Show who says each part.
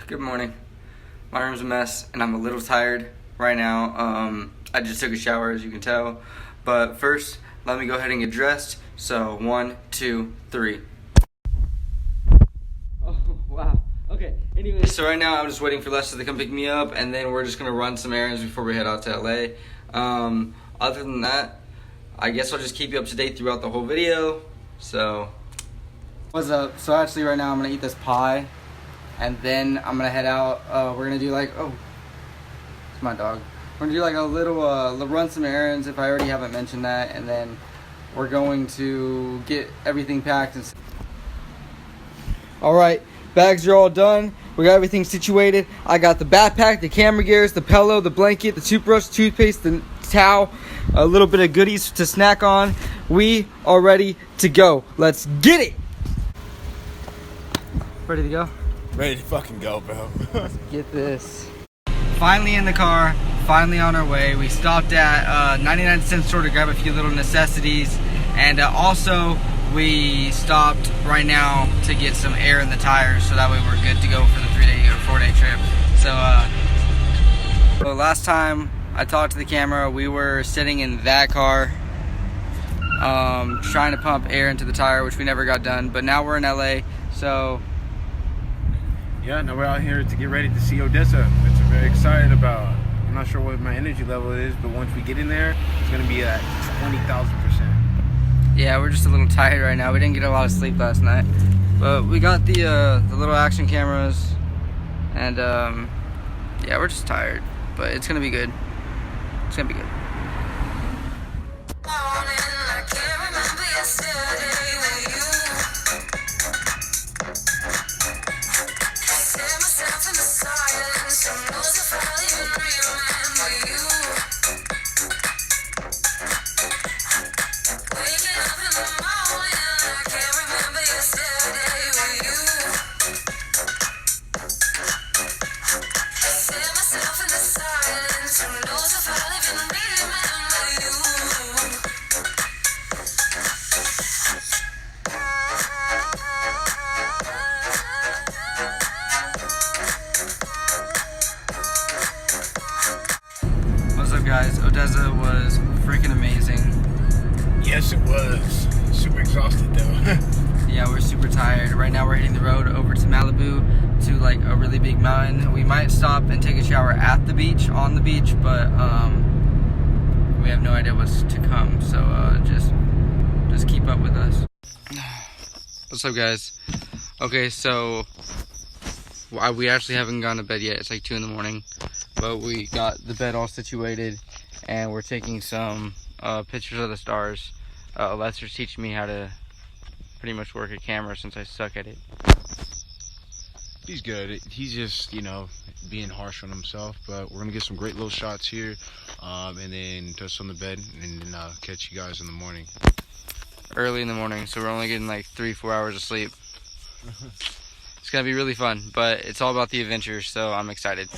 Speaker 1: Good morning. My room's a mess and I'm a little tired right now. I just took a shower, as you can tell. But first, let me go ahead and get dressed. So 1, 2, 3. Oh, wow. Okay, anyway. So right now I'm just waiting for Lester to come pick me up, and then we're just gonna run some errands before we head out to LA. Other than that, I guess I'll just keep you up to date throughout the whole video. So, what's up? So actually right now I'm gonna eat this pie, and then I'm gonna head out. We're gonna do like, oh, it's my dog. We're gonna do like a little, run some errands if I already haven't mentioned that, and then we're going to get everything packed. And all right, bags are all done. We got everything situated. I got the backpack, the camera gears, the pillow, the blanket, the toothbrush, toothpaste, the towel, a little bit of goodies to snack on. We are ready to go. Let's get it. Ready to go?
Speaker 2: Ready to fucking go, bro.
Speaker 1: Let's get this. Finally in the car, finally on our way. We stopped at 99-cent store to grab a few little necessities, and also we stopped right now to get some air in the tires, so that way we're good to go for the 3-day or 4-day trip. So last time I talked to the camera, we were sitting in that car trying to pump air into the tire, which we never got done, but now we're in LA. So
Speaker 2: yeah, now we're out here to get ready to see Odessa, which I'm very excited about. I'm not sure what my energy level is, but once we get in there, it's gonna be at 20,000%.
Speaker 1: Yeah, we're just a little tired right now. We didn't get a lot of sleep last night, but we got the little action cameras, and yeah, we're just tired, but it's gonna be good. It's gonna be good. What's up, guys? Odessa was freaking amazing.
Speaker 2: Yes, it was. Super exhausted though.
Speaker 1: Yeah, we're super tired. Right now we're hitting the road over to Malibu, to like a really big mountain. We might stop and take a shower at the beach, on the beach, but we have no idea what's to come. So just keep up with us. What's up, guys? Okay, so we actually haven't gone to bed yet. It's like 2 in the morning, but we got the bed all situated, and we're taking some pictures of the stars. Lester's teaching me how to pretty much work a camera since I suck at it.
Speaker 3: He's good. He's just, being harsh on himself, but we're gonna get some great little shots here, and then touch on the bed, and then catch you guys in the morning.
Speaker 1: Early in the morning, so we're only getting like 3-4 hours of sleep. It's gonna be really fun, but it's all about the adventure, so I'm excited.